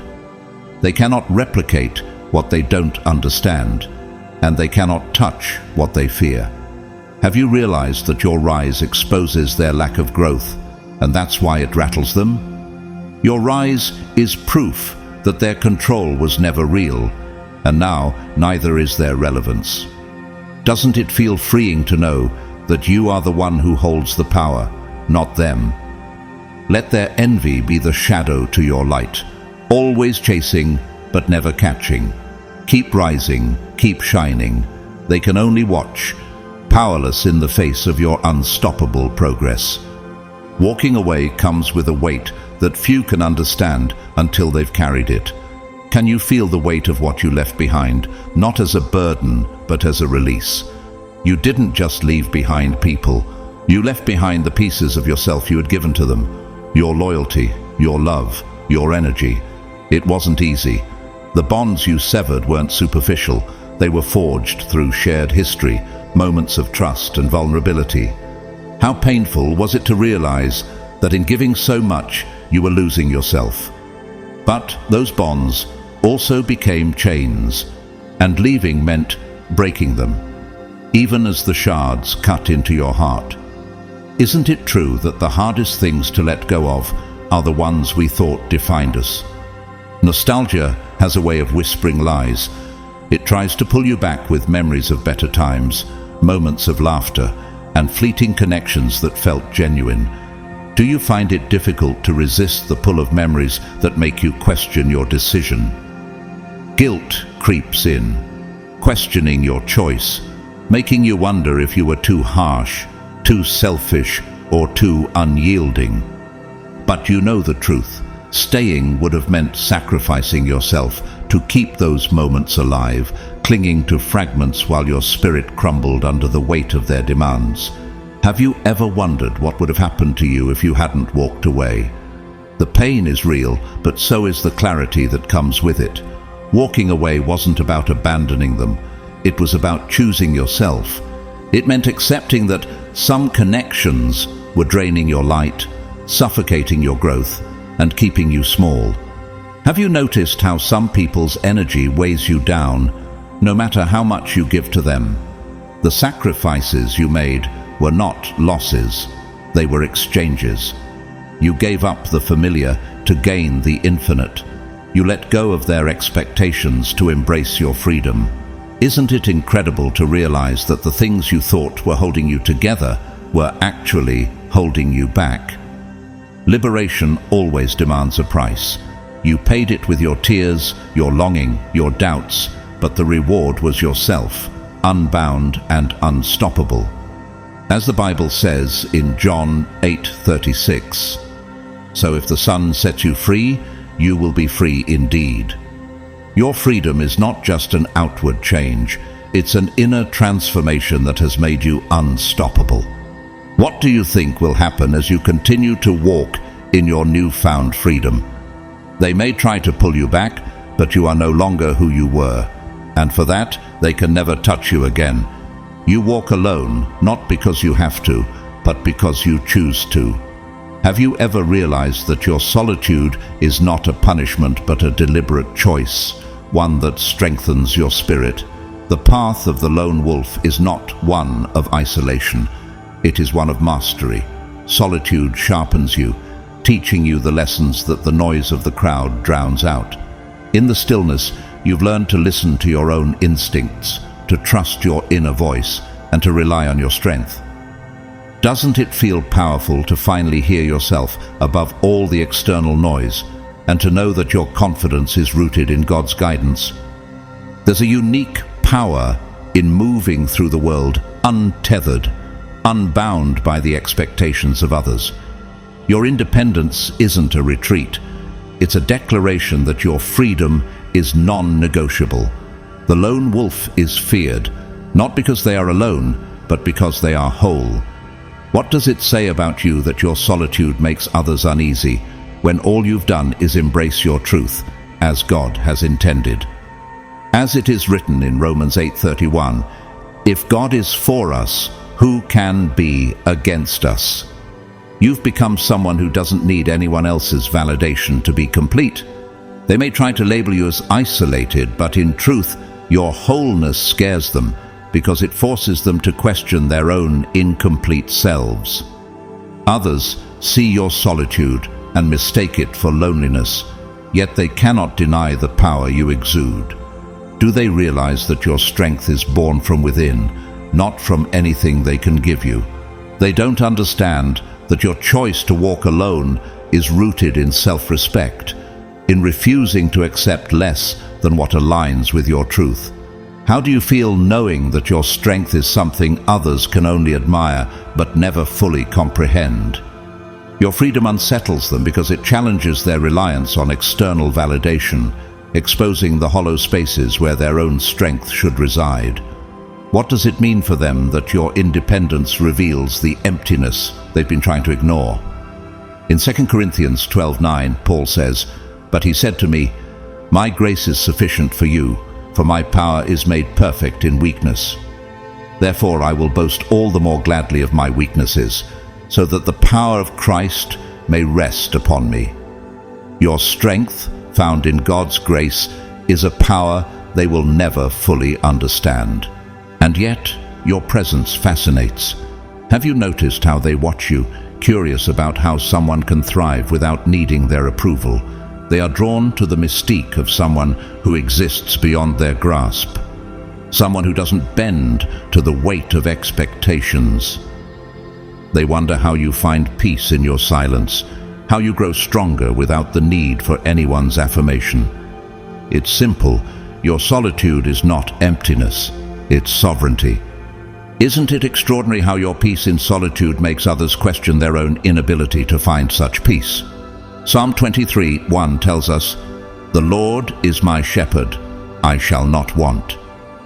They cannot replicate what they don't understand, and they cannot touch what they fear. Have you realized that your rise exposes their lack of growth, and that's why it rattles them? Your rise is proof that their control was never real, and now neither is their relevance. Doesn't it feel freeing to know that you are the one who holds the power, not them? Let their envy be the shadow to your light, always chasing but never catching. Keep rising, keep shining. They can only watch, powerless in the face of your unstoppable progress. Walking away comes with a weight that few can understand until they've carried it. Can you feel the weight of what you left behind, not as a burden, but as a release? You didn't just leave behind people. You left behind the pieces of yourself you had given to them. Your loyalty, your love, your energy. It wasn't easy. The bonds you severed weren't superficial. They were forged through shared history, moments of trust and vulnerability. How painful was it to realize that in giving so much, you were losing yourself? But those bonds also became chains, and leaving meant breaking them, even as the shards cut into your heart. Isn't it true that the hardest things to let go of are the ones we thought defined us? Nostalgia has a way of whispering lies. It tries to pull you back with memories of better times, moments of laughter, and fleeting connections that felt genuine. Do you find it difficult to resist the pull of memories that make you question your decision? Guilt creeps in, questioning your choice, making you wonder if you were too harsh, too selfish, or too unyielding. But you know the truth. Staying would have meant sacrificing yourself to keep those moments alive, clinging to fragments while your spirit crumbled under the weight of their demands. Have you ever wondered what would have happened to you if you hadn't walked away? The pain is real, but so is the clarity that comes with it. Walking away wasn't about abandoning them. It was about choosing yourself. It meant accepting that some connections were draining your light, suffocating your growth, and keeping you small. Have you noticed how some people's energy weighs you down, no matter how much you give to them? The sacrifices you made were not losses, they were exchanges. You gave up the familiar to gain the infinite. You let go of their expectations to embrace your freedom. Isn't it incredible to realize that the things you thought were holding you together were actually holding you back? Liberation always demands a price. You paid it with your tears, your longing, your doubts, but the reward was yourself, unbound and unstoppable. As the Bible says in John 8:36, "So if the Son sets you free, you will be free indeed." Your freedom is not just an outward change, It's an inner transformation that has made you unstoppable. What do you think will happen as you continue to walk in your newfound freedom? They may try to pull you back, but you are no longer who you were, and for that, they can never touch you again. You walk alone, not because you have to, but because you choose to. Have you ever realized that your solitude is not a punishment but a deliberate choice, one that strengthens your spirit? The path of the lone wolf is not one of isolation. It is one of mastery. Solitude sharpens you, teaching you the lessons that the noise of the crowd drowns out. In the stillness, you've learned to listen to your own instincts, to trust your inner voice, and to rely on your strength. Doesn't it feel powerful to finally hear yourself above all the external noise, and to know that your confidence is rooted in God's guidance? There's a unique power in moving through the world untethered, unbound by the expectations of others. Your independence isn't a retreat. It's a declaration that your freedom is non-negotiable. The lone wolf is feared, not because they are alone, but because they are whole. What does it say about you that your solitude makes others uneasy, when all you've done is embrace your truth, as God has intended? As it is written in Romans 8:31, if God is for us, who can be against us? You've become someone who doesn't need anyone else's validation to be complete. They may try to label you as isolated, but in truth, your wholeness scares them because it forces them to question their own incomplete selves. Others see your solitude and mistake it for loneliness, yet they cannot deny the power you exude. Do they realize that your strength is born from within, not from anything they can give you? They don't understand that your choice to walk alone is rooted in self-respect, in refusing to accept less than what aligns with your truth. How do you feel knowing that your strength is something others can only admire but never fully comprehend? Your freedom unsettles them because it challenges their reliance on external validation, exposing the hollow spaces where their own strength should reside. What does it mean for them that your independence reveals the emptiness they've been trying to ignore? In 2 Corinthians 12:9, Paul says, "But he said to me, 'My grace is sufficient for you, for my power is made perfect in weakness. Therefore I will boast all the more gladly of my weaknesses, so that the power of Christ may rest upon me.'" Your strength, found in God's grace, is a power they will never fully understand. And yet, your presence fascinates. Have you noticed how they watch you, curious about how someone can thrive without needing their approval? They are drawn to the mystique of someone who exists beyond their grasp, someone who doesn't bend to the weight of expectations. They wonder how you find peace in your silence, how you grow stronger without the need for anyone's affirmation. It's simple. Your solitude is not emptiness, it's sovereignty. Isn't it extraordinary how your peace in solitude makes others question their own inability to find such peace? Psalm 23:1 tells us, "The Lord is my shepherd, I shall not want."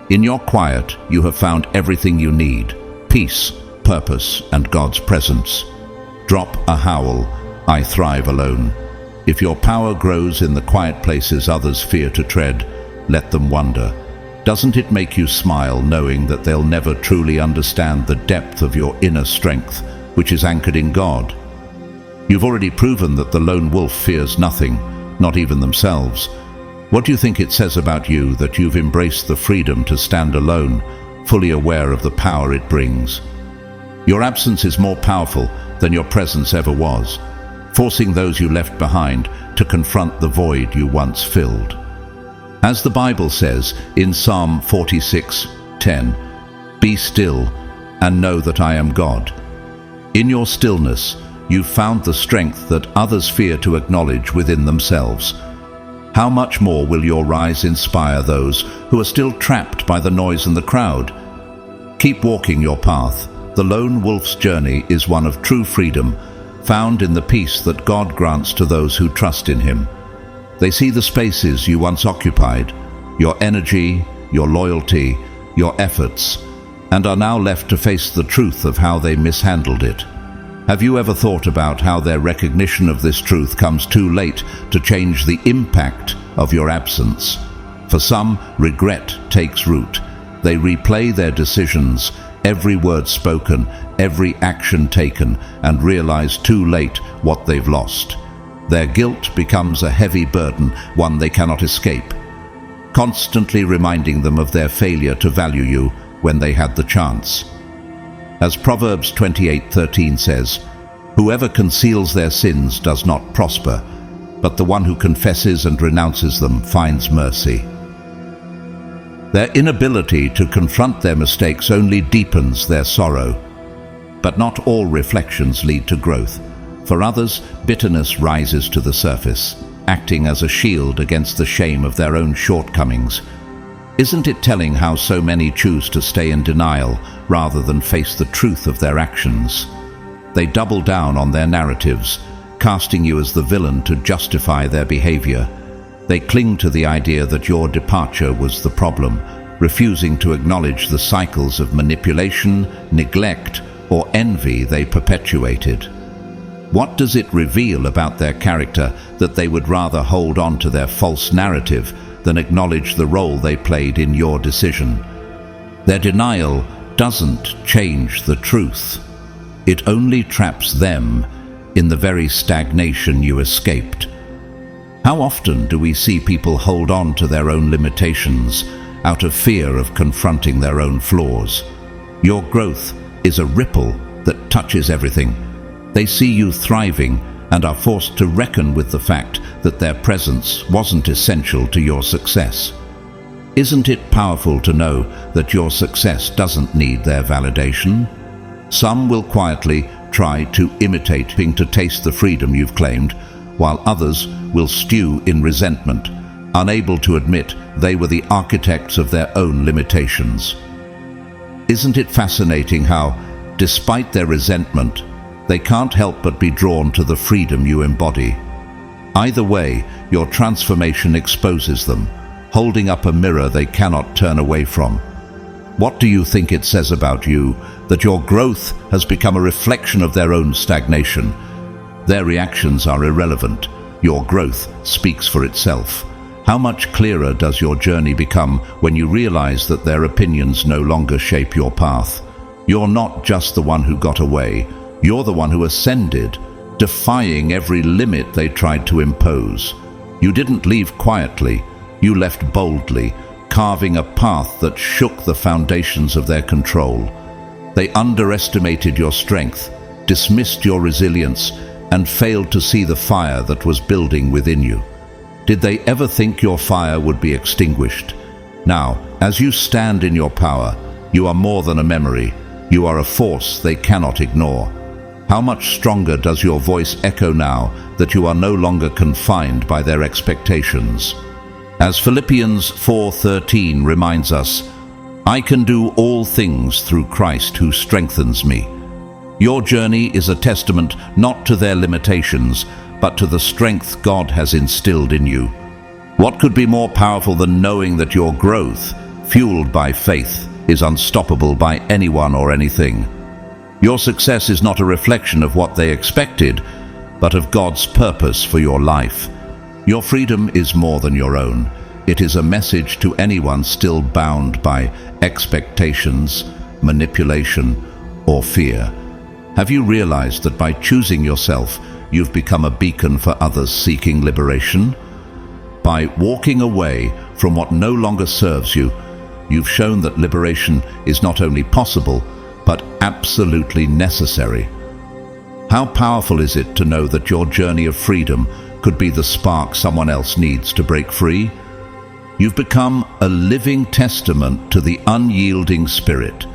In your quiet, you have found everything you need: peace, purpose, and God's presence. Drop a howl, I thrive alone. If your power grows in the quiet places others fear to tread, let them wonder. Doesn't it make you smile knowing that they'll never truly understand the depth of your inner strength, which is anchored in God? You've already proven that the lone wolf fears nothing, not even themselves. What do you think it says about you that you've embraced the freedom to stand alone, fully aware of the power it brings? Your absence is more powerful than your presence ever was, forcing those you left behind to confront the void you once filled. As the Bible says in Psalm 46:10, "Be still and know that I am God." In your stillness, you've found the strength that others fear to acknowledge within themselves. How much more will your rise inspire those who are still trapped by the noise and the crowd? Keep walking your path. The lone wolf's journey is one of true freedom, found in the peace that God grants to those who trust in Him. They see the spaces you once occupied, your energy, your loyalty, your efforts, and are now left to face the truth of how they mishandled it. Have you ever thought about how their recognition of this truth comes too late to change the impact of your absence? For some, regret takes root. They replay their decisions, every word spoken, every action taken, and realize too late what they've lost. Their guilt becomes a heavy burden, one they cannot escape, constantly reminding them of their failure to value you when they had the chance. As Proverbs 28:13 says, "Whoever conceals their sins does not prosper, but the one who confesses and renounces them finds mercy." Their inability to confront their mistakes only deepens their sorrow. But not all reflections lead to growth. For others, bitterness rises to the surface, acting as a shield against the shame of their own shortcomings. Isn't it telling how so many choose to stay in denial rather than face the truth of their actions? They double down on their narratives, casting you as the villain to justify their behavior. They cling to the idea that your departure was the problem, refusing to acknowledge the cycles of manipulation, neglect, or envy they perpetuated. What does it reveal about their character that they would rather hold on to their false narrative than acknowledge the role they played in your decision? Their denial doesn't change the truth. It only traps them in the very stagnation you escaped. How often do we see people hold on to their own limitations out of fear of confronting their own flaws? Your growth is a ripple that touches everything. They see you thriving and are forced to reckon with the fact that their presence wasn't essential to your success. Isn't it powerful to know that your success doesn't need their validation? Some will quietly try to imitate to taste the freedom you've claimed, while others will stew in resentment, unable to admit they were the architects of their own limitations. Isn't it fascinating how, despite their resentment, they can't help but be drawn to the freedom you embody? Either way, your transformation exposes them, holding up a mirror they cannot turn away from. What do you think it says about you that your growth has become a reflection of their own stagnation? Their reactions are irrelevant. Your growth speaks for itself. How much clearer does your journey become when you realize that their opinions no longer shape your path? You're not just the one who got away. You're the one who ascended, defying every limit they tried to impose. You didn't leave quietly. You left boldly, carving a path that shook the foundations of their control. They underestimated your strength, dismissed your resilience, and failed to see the fire that was building within you. Did they ever think your fire would be extinguished? Now, as you stand in your power, you are more than a memory. You are a force they cannot ignore. How much stronger does your voice echo now that you are no longer confined by their expectations? As Philippians 4:13 reminds us, "I can do all things through Christ who strengthens me." Your journey is a testament not to their limitations, but to the strength God has instilled in you. What could be more powerful than knowing that your growth, fueled by faith, is unstoppable by anyone or anything? Your success is not a reflection of what they expected, but of God's purpose for your life. Your freedom is more than your own. It is a message to anyone still bound by expectations, manipulation, or fear. Have you realized that by choosing yourself, you've become a beacon for others seeking liberation? By walking away from what no longer serves you, you've shown that liberation is not only possible, but absolutely necessary. How powerful is it to know that your journey of freedom could be the spark someone else needs to break free? You've become a living testament to the unyielding spirit,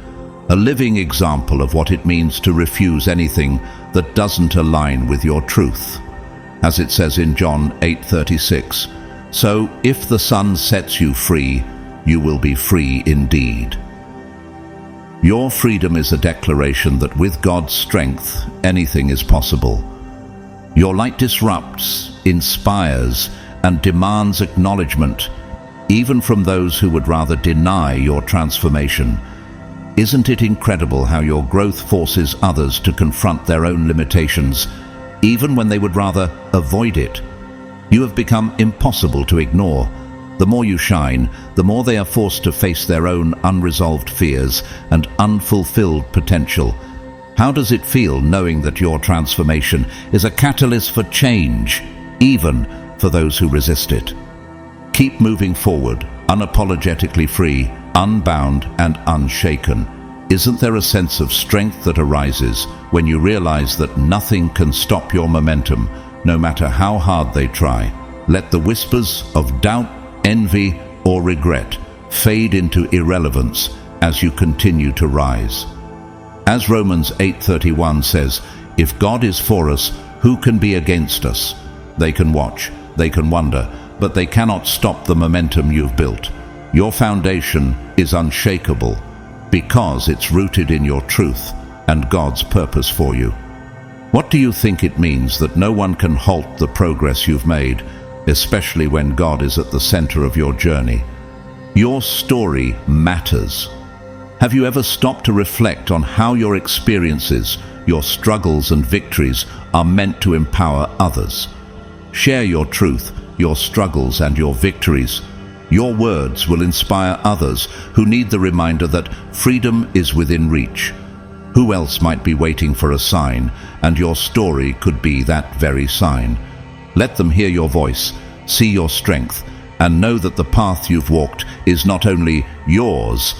a living example of what it means to refuse anything that doesn't align with your truth. As it says in John 8:36, "So if the Son sets you free, you will be free indeed." Your freedom is a declaration that with God's strength, anything is possible. Your light disrupts, inspires, and demands acknowledgement. even from those who would rather deny your transformation. Isn't it incredible how your growth forces others to confront their own limitations, even when they would rather avoid it? You have become impossible to ignore. The more you shine, the more they are forced to face their own unresolved fears and unfulfilled potential. How does it feel knowing that your transformation is a catalyst for change, even for those who resist it? Keep moving forward, unapologetically free, unbound and unshaken. Isn't there a sense of strength that arises when you realize that nothing can stop your momentum, no matter how hard they try? Let the whispers of doubt, envy, or regret fade into irrelevance as you continue to rise. As Romans 8:31 says, if God is for us, who can be against us? They can watch, they can wonder, but they cannot stop the momentum you've built. Your foundation is unshakable because it's rooted in your truth and God's purpose for you. What do you think it means that no one can halt the progress you've made, especially when God is at the center of your journey? Your story matters. Have you ever stopped to reflect on how your experiences, your struggles and victories are meant to empower others? Share your truth, your struggles and your victories. Your words will inspire others who need the reminder that freedom is within reach. Who else might be waiting for a sign, and your story could be that very sign. Let them hear your voice, see your strength, and know that the path you've walked is not only yours,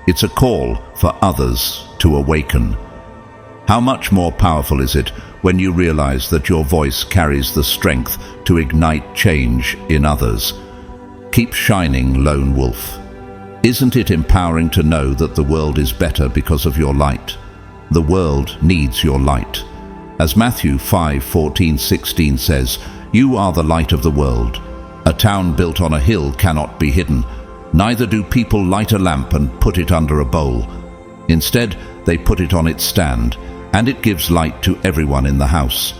it's a call for others to awaken. How much more powerful is it when you realize that your voice carries the strength to ignite change in others? Keep shining, lone wolf. Isn't it empowering to know that the world is better because of your light? The world needs your light. As Matthew 5:14-16 says, you are the light of the world. A town built on a hill cannot be hidden. Neither do people light a lamp and put it under a bowl. Instead, they put it on its stand, and it gives light to everyone in the house.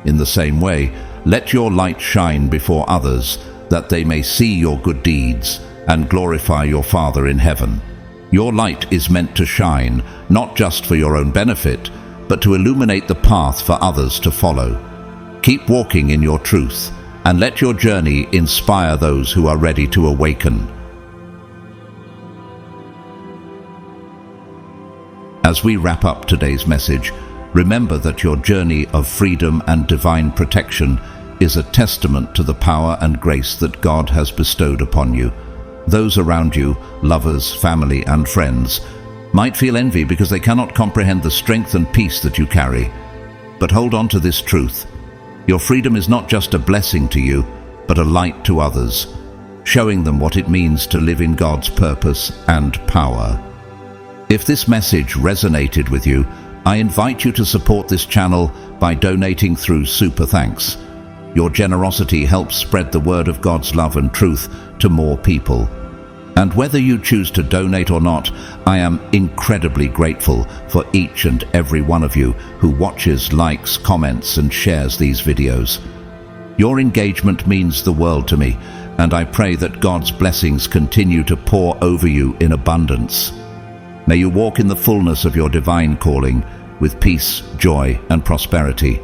In the same way, let your light shine before others, that they may see your good deeds and glorify your Father in heaven. Your light is meant to shine, not just for your own benefit, but to illuminate the path for others to follow. Keep walking in your truth, and let your journey inspire those who are ready to awaken. As we wrap up today's message, remember that your journey of freedom and divine protection is a testament to the power and grace that God has bestowed upon you. Those around you, lovers, family, and friends, might feel envy because they cannot comprehend the strength and peace that you carry. But hold on to this truth. Your freedom is not just a blessing to you, but a light to others, showing them what it means to live in God's purpose and power. If this message resonated with you, I invite you to support this channel by donating through Super Thanks. Your generosity helps spread the word of God's love and truth to more people. And whether you choose to donate or not, I am incredibly grateful for each and every one of you who watches, likes, comments, and shares these videos. Your engagement means the world to me, and I pray that God's blessings continue to pour over you in abundance. May you walk in the fullness of your divine calling with peace, joy, and prosperity.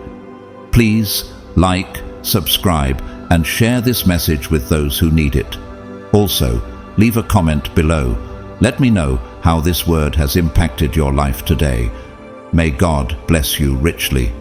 Please like, subscribe, and share this message with those who need it. Also, leave a comment below. Let me know how this word has impacted your life today. May God bless you richly.